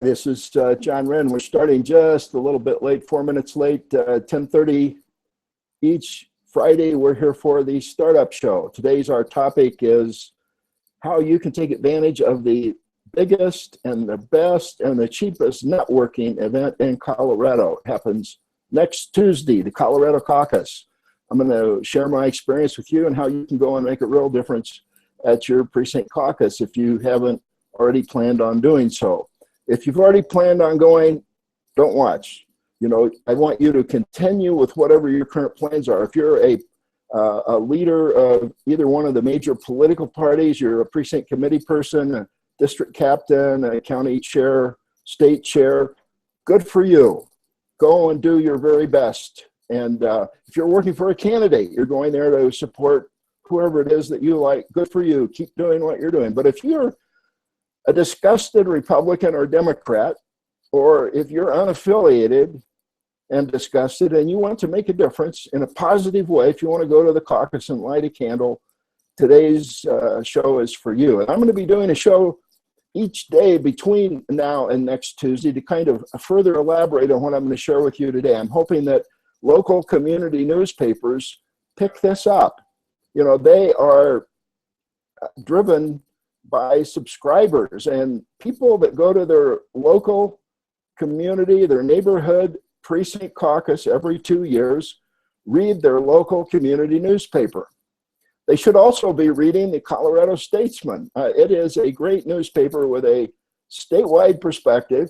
This is John Wren. We're starting just a little bit late, 4 minutes late, 10:30 each Friday. We're here for the Startup Show. Today's our topic is how you can take advantage of the biggest and the best and the cheapest networking event in Colorado. It happens next Tuesday, the Colorado Caucus. I'm going to share my experience with you and how you can go and make a real difference at your precinct caucus if you haven't already planned on doing so. If you've already planned on going, don't watch. You know, I want you to continue with whatever your current plans are. If you're a leader of either one of the major political parties, you're a precinct committee person, a district captain, a county chair, state chair, good for you. Go and do your very best. And if you're working for a candidate, you're going there to support whoever it is that you like, good for you. Keep doing what you're doing. But if you're a disgusted Republican or Democrat, or if you're unaffiliated and disgusted and you want to make a difference in a positive way, if you want to go to the caucus and light a candle, today's show is for you. And I'm going to be doing a show each day between now and next Tuesday to kind of further elaborate on what I'm going to share with you today. I'm hoping that local community newspapers pick this up. You know, they are driven by subscribers and people that go to their local community, their neighborhood precinct caucus every 2 years, read their local community newspaper. They should also be reading the Colorado Statesman. It is a great newspaper with a statewide perspective,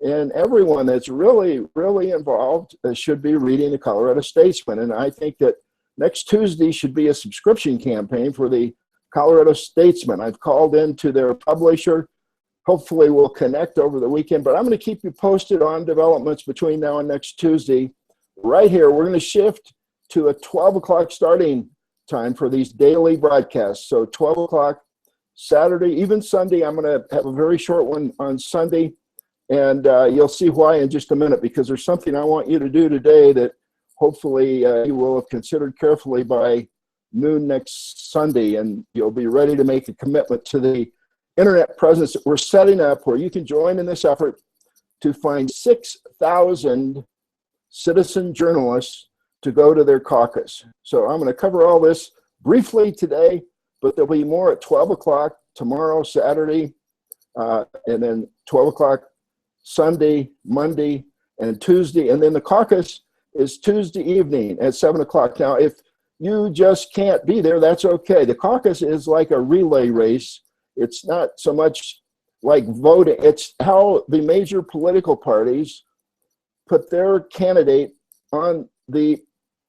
and everyone that's really, really involved should be reading the Colorado Statesman. And I think that next Tuesday should be a subscription campaign for the Colorado Statesman. I've called into their publisher. Hopefully we'll connect over the weekend, but I'm going to keep you posted on developments between now and next Tuesday. Right here, we're going to shift to a 12 o'clock starting time for these daily broadcasts. So 12 o'clock Saturday, even Sunday. I'm going to have a very short one on Sunday, and you'll see why in just a minute, because there's something I want you to do today that hopefully you will have considered carefully by noon next Sunday, and you'll be ready to make a commitment to the internet presence that we're setting up, where you can join in this effort to find 6,000 citizen journalists to go to their caucus. So I'm going to cover all this briefly today, but there'll be more at 12 o'clock tomorrow, Saturday, and then 12 o'clock Sunday, Monday, and Tuesday. And then the caucus is Tuesday evening at 7 o'clock. Now, if you just can't be there, that's okay. The caucus is like a relay race. It's not so much like voting. It's how the major political parties put their candidate on the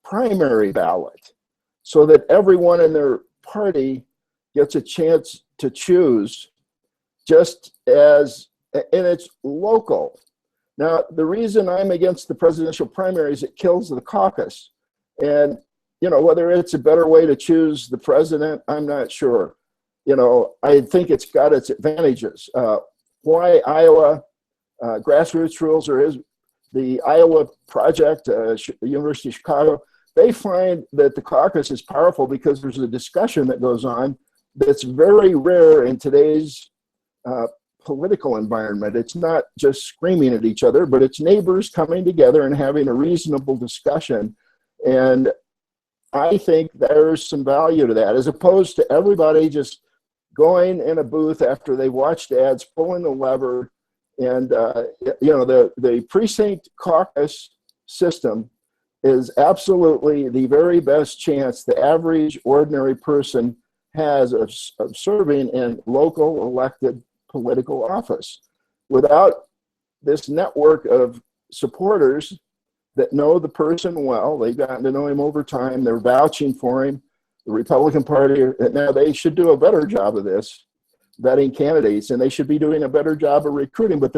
primary ballot so that everyone in their party gets a chance to choose, just as, and it's local. Now, the reason I'm against the presidential primary is it kills the caucus. And you know, whether it's a better way to choose the president, I'm not sure. You know, I think it's got its advantages. Why Iowa grassroots rules, or is the Iowa Project, the University of Chicago, they find that the caucus is powerful because there's a discussion that goes on that's very rare in today's political environment. It's not just screaming at each other, but it's neighbors coming together and having a reasonable discussion. And I think there's some value to that, as opposed to everybody just going in a booth after they watched ads, pulling the lever. And, you know, the precinct caucus system is absolutely the very best chance the average ordinary person has of serving in local elected political office. Without this network of supporters that know the person well, they've gotten to know him over time, they're vouching for him, the Republican Party, now they should do a better job of this, vetting candidates, and they should be doing a better job of recruiting. But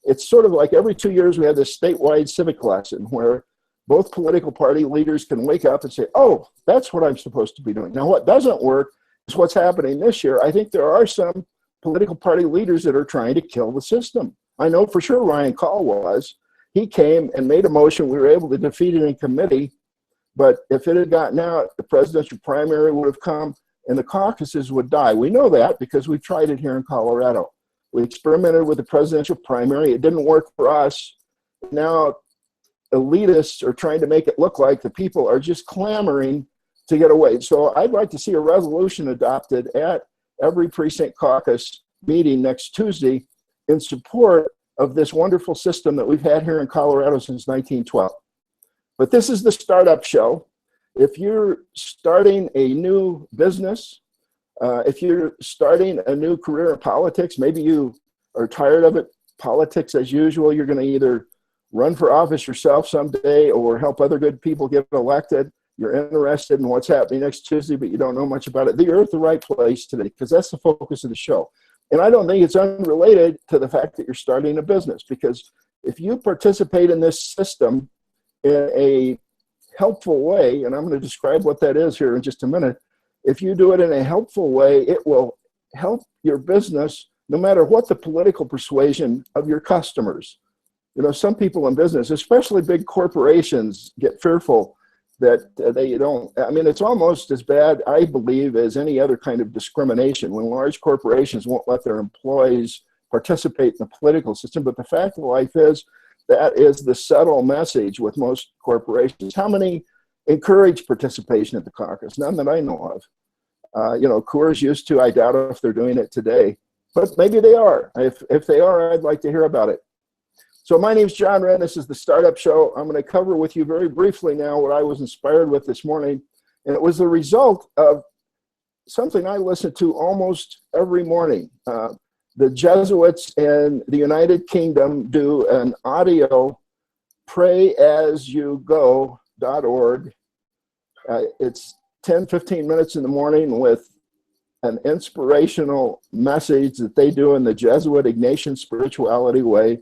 it's sort of like every 2 years we have this statewide civic lesson where both political party leaders can wake up and say, oh, that's what I'm supposed to be doing. Now, what doesn't work is what's happening this year. I think there are some political party leaders that are trying to kill the system. I know for sure Ryan Call was. He came and made a motion. We were able to defeat it in committee. But if it had gotten out, the presidential primary would have come and the caucuses would die. We know that because we've tried it here in Colorado. We experimented with the presidential primary. It didn't work for us. Now elitists are trying to make it look like the people are just clamoring to get away. So I'd like to see a resolution adopted at every precinct caucus meeting next Tuesday in support of this wonderful system that we've had here in Colorado since 1912. But this is the startup show. If you're starting a new business, if you're starting a new career in politics, maybe you are tired of it, politics as usual, you're going to either run for office yourself someday or help other good people get elected. You're interested in what's happening next Tuesday, but you don't know much about it. You're at the right place today because that's the focus of the show. And I don't think it's unrelated to the fact that you're starting a business, because if you participate in this system in a helpful way, and I'm going to describe what that is here in just a minute, if you do it in a helpful way, it will help your business no matter what the political persuasion of your customers. You know, some people in business, especially big corporations, get fearful that they don't, I mean, it's almost as bad, I believe, as any other kind of discrimination when large corporations won't let their employees participate in the political system. But the fact of life is, that is the subtle message with most corporations. How many encourage participation at the caucus? None that I know of. You know, Coors used to, I doubt if they're doing it today, but maybe they are. If they are, I'd like to hear about it. So my name is John Wren. This is the Startup Show. I'm going to cover with you very briefly now what I was inspired with this morning. And it was the result of something I listen to almost every morning. The Jesuits in the United Kingdom do an audio prayasyogo.org. It's 10, 15 minutes in the morning with an inspirational message that they do in the Jesuit Ignatian spirituality way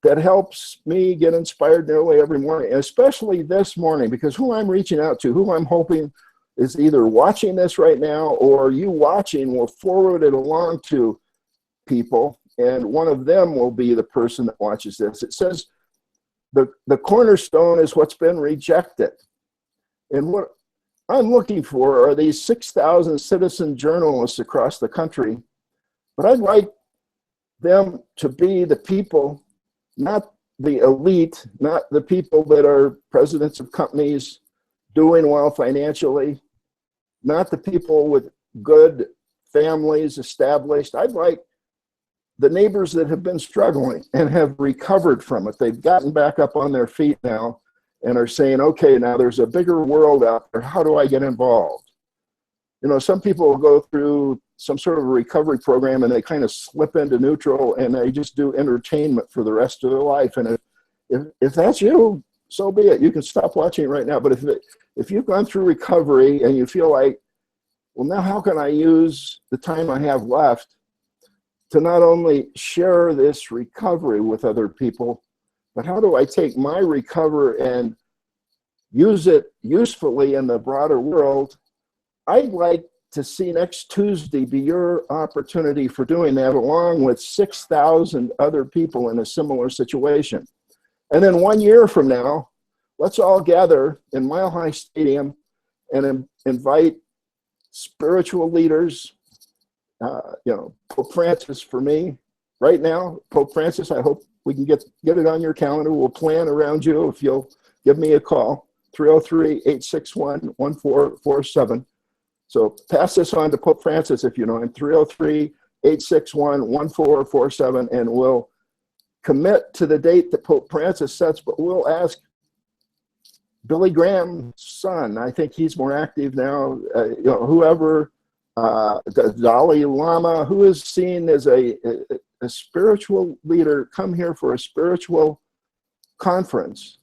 that helps me get inspired nearly every morning, and especially this morning, because who I'm reaching out to, who I'm hoping is either watching this right now or you watching will forward it along to people, and one of them will be the person that watches this. It says the cornerstone is what's been rejected. And what I'm looking for are these 6,000 citizen journalists across the country, but I'd like them to be the people, not the elite, not the people that are presidents of companies doing well financially, not the people with good families established. I'd like the neighbors that have been struggling and have recovered from it. They've gotten back up on their feet now and are saying, okay, now there's a bigger world out there. How do I get involved? You know, some people will go through some sort of a recovery program and they kind of slip into neutral and they just do entertainment for the rest of their life. And if that's you, so be it. You can stop watching right now. But if you've gone through recovery and you feel like, well, now how can I use the time I have left to not only share this recovery with other people, but how do I take my recovery and use it usefully in the broader world? I'd like to see next Tuesday be your opportunity for doing that, along with 6,000 other people in a similar situation. And then 1 year from now, let's all gather in Mile High Stadium and invite spiritual leaders. You know, Pope Francis for me right now. Pope Francis, I hope we can get it on your calendar. We'll plan around you if you'll give me a call, 303-861-1447. So pass this on to Pope Francis if you know him, 303-861-1447, and we'll commit to the date that Pope Francis sets, but we'll ask Billy Graham's son. I think he's more active now. You know, whoever, the Dalai Lama, who is seen as a spiritual leader, come here for a spiritual conference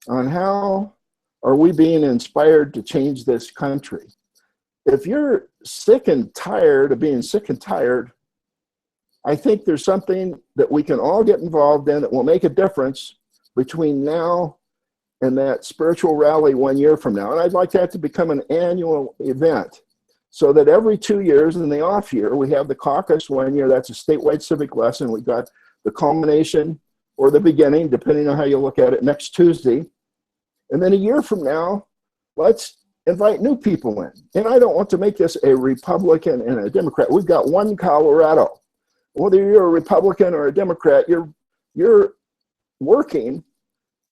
on how are we being inspired to change this country. If you're sick and tired of being sick and tired, I think there's something that we can all get involved in that will make a difference between now and that spiritual rally 1 year from now. And I'd like that to become an annual event so that every 2 years in the off year, we have the caucus 1 year. That's a statewide civic lesson. We've got the culmination or the beginning, depending on how you look at it, next Tuesday. And then a year from now, let's invite new people in. And I don't want to make this a Republican and a Democrat. We've got one Colorado. whether you're a Republican or a Democrat, you're working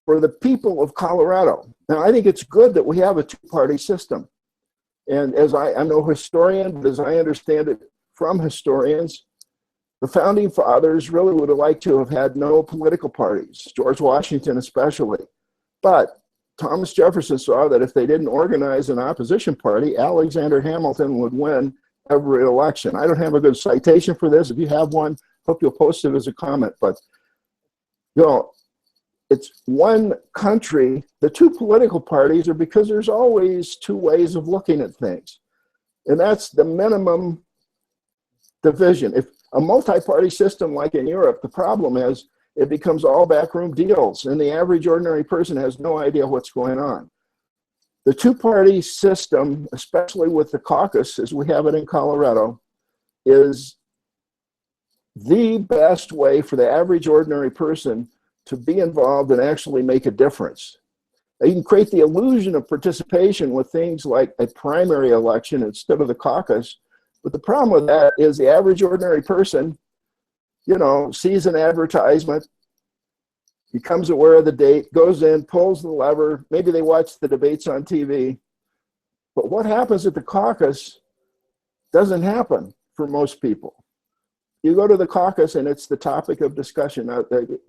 for the people of Colorado. Now, I think it's good that we have a two-party system. And as I'm no historian, but as I understand it from historians, the founding fathers really would have liked to have had no political parties, George Washington especially. But Thomas Jefferson saw that if they didn't organize an opposition party, Alexander Hamilton would win every election. I don't have a good citation for this. If you have one, hope you'll post it as a comment. But, you know, it's one country. The two political parties are because there's always two ways of looking at things. And that's the minimum division. If a multi-party system like in Europe, the problem is it becomes all backroom deals, and the average ordinary person has no idea what's going on. The two-party system, especially with the caucus, as we have it in Colorado, is the best way for the average ordinary person to be involved and actually make a difference. You can create the illusion of participation with things like a primary election instead of the caucus, but the problem with that is the average ordinary person, you know, sees an advertisement, becomes aware of the date, goes in, pulls the lever, maybe they watch the debates on TV, but what happens at the caucus doesn't happen for most people. You go to the caucus and it's the topic of discussion. Now,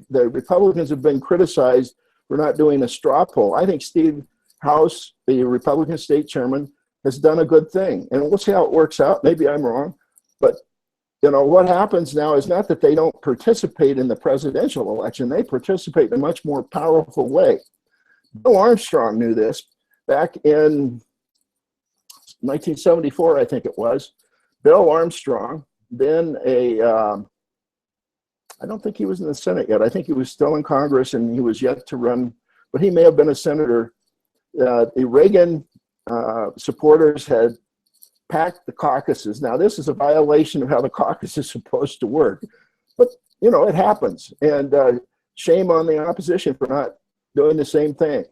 the Republicans have been criticized for not doing a straw poll. I think Steve House, the Republican state chairman, has done a good thing. And we'll see how it works out. Maybe I'm wrong. But, you know, what happens now is not that they don't participate in the presidential election. They participate in a much more powerful way. Bill Armstrong knew this back in 1974, I think it was. Bill Armstrong, then I don't think he was in the Senate yet. I think he was still in Congress and he was yet to run, but he may have been a senator. The Reagan supporters had packed the caucuses. Now, this is a violation of how the caucus is supposed to work, but, you know, it happens. And shame on the opposition for not doing the same thing.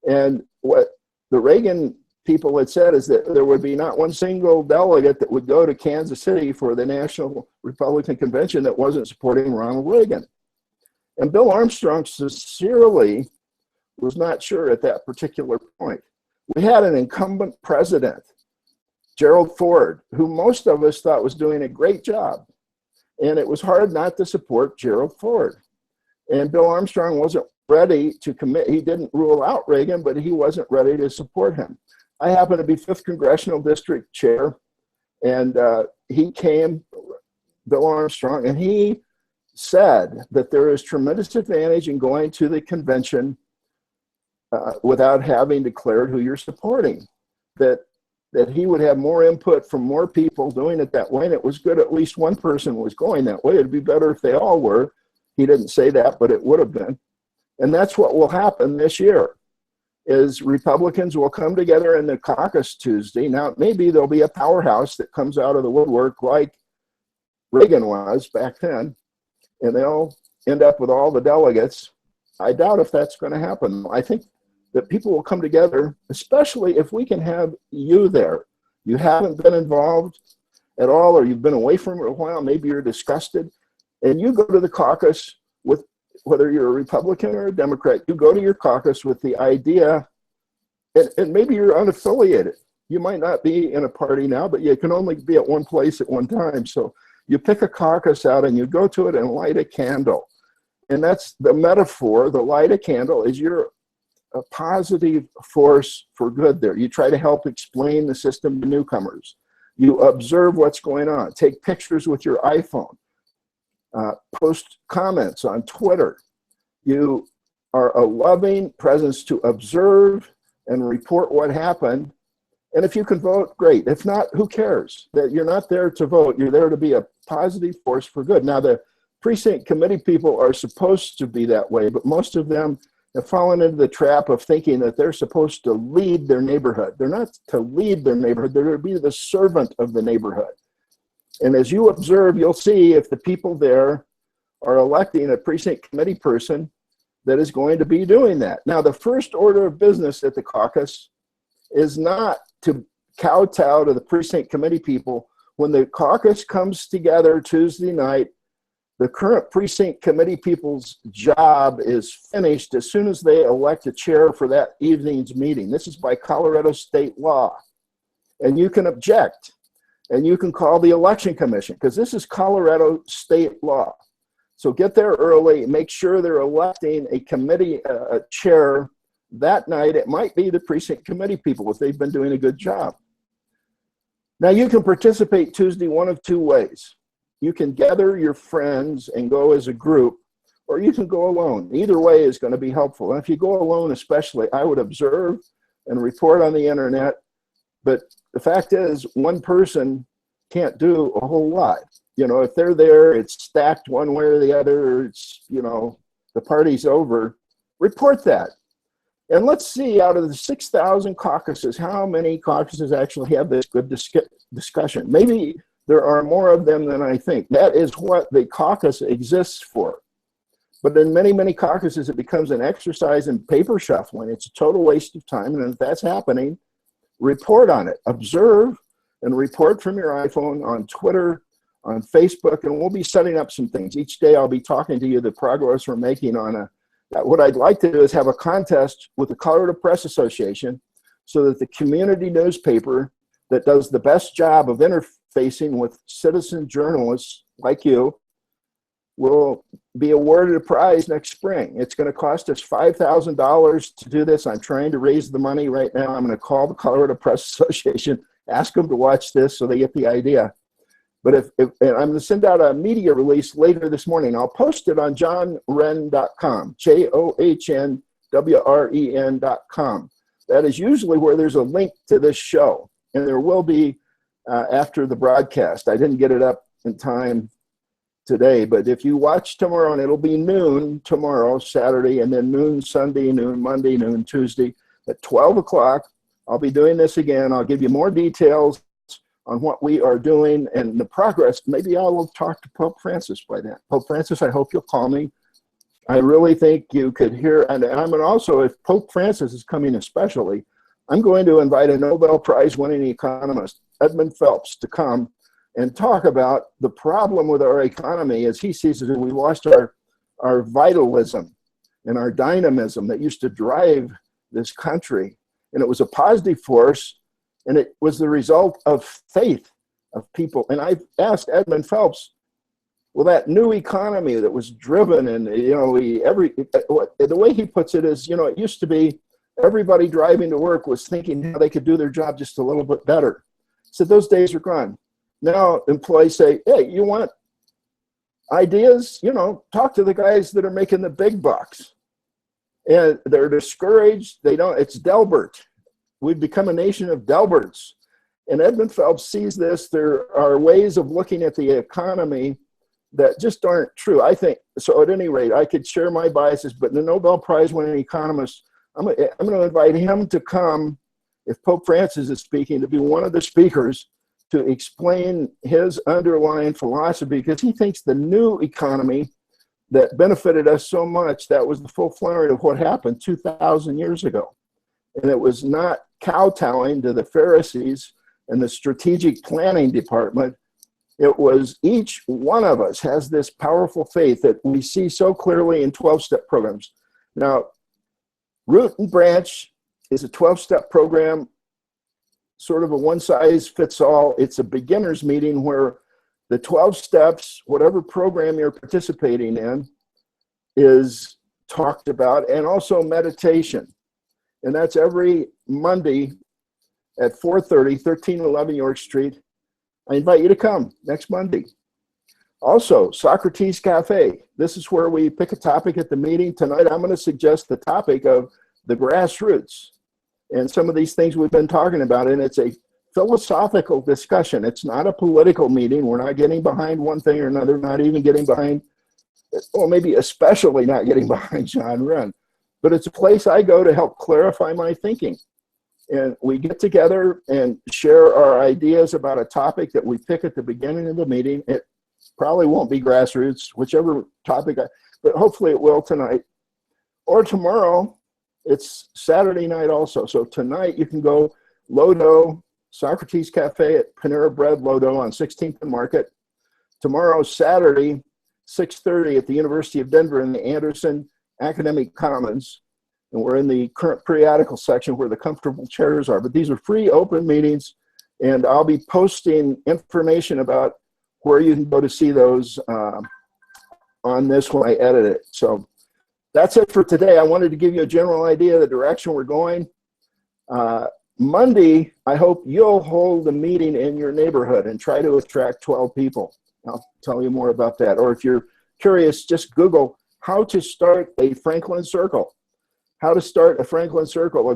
And what the Reagan people had said is that there would be not one single delegate that would go to Kansas City for the National Republican Convention that wasn't supporting Ronald Reagan. And Bill Armstrong sincerely was not sure at that particular point. We had an incumbent president, Gerald Ford, who most of us thought was doing a great job. And it was hard not to support Gerald Ford. And Bill Armstrong wasn't ready to commit. He didn't rule out Reagan, but he wasn't ready to support him. I happen to be 5th Congressional District Chair, and he came, Bill Armstrong, and he said that there is tremendous advantage in going to the convention without having declared who you're supporting, that he would have more input from more people doing it that way, and it was good at least one person was going that way. It'd be better if they all were. He didn't say that, but it would have been. And that's what will happen this year. Is Republicans will come together in the caucus Tuesday. Now, maybe there'll be a powerhouse that comes out of the woodwork like Reagan was back then, and they'll end up with all the delegates. I doubt if that's going to happen. I think that people will come together, especially if we can have you there. You haven't been involved at all, or you've been away from it a while, maybe you're disgusted, and you go to the caucus with, whether you're a Republican or a Democrat, you go to your caucus with the idea, and maybe you're unaffiliated. You might not be in a party now, but you can only be at one place at one time. So you pick a caucus out and you go to it and light a candle. And that's the metaphor. The light a candle is you're a positive force for good there. You try to help explain the system to newcomers. You observe what's going on. Take pictures with your iPhone. Post comments on Twitter. You are a loving presence to observe and report what happened. And if you can vote, great. If not, who cares? That you're not there to vote. You're there to be a positive force for good. Now, the precinct committee people are supposed to be that way, but most of them have fallen into the trap of thinking that they're supposed to lead their neighborhood. They're not to lead their neighborhood. They're to be the servant of the neighborhood. And as you observe, you'll see if the people there are electing a precinct committee person that is going to be doing that. Now, the first order of business at the caucus is not to kowtow to the precinct committee people. When the caucus comes together Tuesday night the current precinct committee people's job is finished as soon as they elect a chair for that evening's meeting. This is by Colorado state law. And you can object, and you can call the election commission, because this is Colorado state law. So get there early, make sure they're electing a committee chair that night. It might be the precinct committee people if they've been doing a good job. Now you can participate Tuesday one of two ways. You can gather your friends and go as a group, or you can go alone. Either way is going to be helpful. And if you go alone especially, I would observe and report on the internet. But the fact is, one person can't do a whole lot. You know, if they're there, it's stacked one way or the other, or it's, you know, the party's over. Report that. And let's see, out of the 6,000 caucuses, how many caucuses actually have this good discussion? Maybe there are more of them than I think. That is what the caucus exists for. But in many, many caucuses, it becomes an exercise in paper shuffling. It's a total waste of time. And if that's happening, report on it. Observe and report from your iPhone, on Twitter, on Facebook, and we'll be setting up some things. Each day I'll be talking to you the progress we're making on what I'd like to do is have a contest with the Colorado Press Association so that the community newspaper that does the best job of interfacing with citizen journalists like you will be awarded a prize next spring. It's going to cost us $5,000 to do this. I'm trying to raise the money right now. I'm going to call the Colorado Press Association, ask them to watch this so they get the idea. But and I'm going to send out a media release later this morning. I'll post it on johnwren.com, JOHNWREN.com. That is usually where there's a link to this show. And there will be after the broadcast. I didn't get it up in time today, but if you watch tomorrow, and it'll be noon tomorrow, Saturday, and then noon Sunday, noon Monday, noon Tuesday, at 12 o'clock, I'll be doing this again. I'll give you more details on what we are doing and the progress. Maybe I will talk to Pope Francis by then. Pope Francis, I hope you'll call me. I really think you could hear, and I'm also, if Pope Francis is coming especially, I'm going to invite a Nobel Prize winning economist, Edmund Phelps, to come and talk about the problem with our economy as he sees it. We lost our vitalism and our dynamism that used to drive this country. And it was a positive force. And it was the result of faith of people. And I asked Edmund Phelps, well, that new economy that was driven, and you know, the way he puts it is, you know, it used to be everybody driving to work was thinking how they could do their job just a little bit better. So those days are gone. Now employees say, hey, you want ideas? You know, talk to the guys that are making the big bucks. And they're discouraged. It's Delbert. We've become a nation of Delberts. And Edmund Phelps sees this. There are ways of looking at the economy that just aren't true, I think. So at any rate, I could share my biases, but the Nobel Prize winning economist, I'm going to invite him to come, if Pope Francis is speaking, to be one of the speakers to explain his underlying philosophy, because he thinks the new economy that benefited us so much, that was the full flurry of what happened 2,000 years ago. And it was not kowtowing to the Pharisees and the strategic planning department. It was each one of us has this powerful faith that we see so clearly in 12-step programs. Now, Root and Branch is a 12-step program, sort of a one-size-fits-all. It's a beginner's meeting where the 12 steps, whatever program you're participating in, is talked about, and also meditation. And that's every Monday at 4:30, 1311 York Street. I invite you to come next Monday. Also, Socrates Cafe. This is where we pick a topic at the meeting. Tonight, I'm going to suggest the topic of the grassroots and some of these things we've been talking about. And it's a philosophical discussion. It's not a political meeting. We're not getting behind one thing or another, not even getting behind, well, maybe especially not getting behind John Wren. But it's a place I go to help clarify my thinking. And we get together and share our ideas about a topic that we pick at the beginning of the meeting. It probably won't be grassroots, whichever topic, but hopefully it will tonight. Or tomorrow, it's Saturday night also. So tonight you can go Lodo, Socrates Cafe at Panera Bread Lodo on 16th and Market. Tomorrow, Saturday, 6:30 at the University of Denver in the Anderson Academic Commons. And we're in the current periodical section where the comfortable chairs are. But these are free open meetings, and I'll be posting information about where you can go to see those on this when I edit it. So that's it for today. I wanted to give you a general idea of the direction we're going. Monday, I hope you'll hold a meeting in your neighborhood and try to attract 12 people. I'll tell you more about that. Or if you're curious, just Google how to start a Franklin Circle. How to start a Franklin Circle.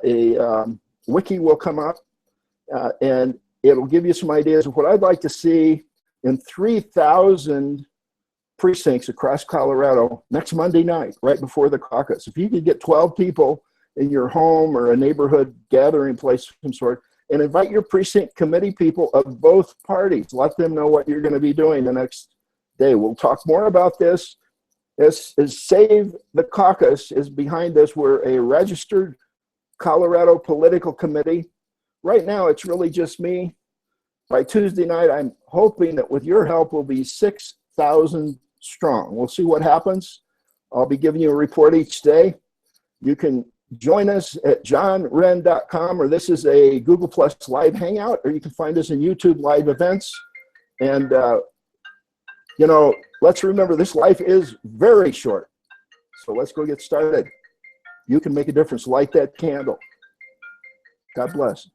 A wiki will come up, and it'll give you some ideas of what I'd like to see in 3,000 precincts across Colorado next Monday night, right before the caucus. If you could get 12 people in your home or a neighborhood gathering place of some sort, and invite your precinct committee people of both parties. Let them know what you're going to be doing the next day. We'll talk more about this. This is Save the Caucus is behind this. We're a registered Colorado political committee. Right now, it's really just me. By Tuesday night, I'm hoping that with your help, we'll be 6,000 strong. We'll see what happens. I'll be giving you a report each day. You can join us at johnwren.com, or this is a Google Plus live hangout, or you can find us in YouTube live events. And, you know, let's remember this life is very short. So let's go get started. You can make a difference. Light that candle. God bless.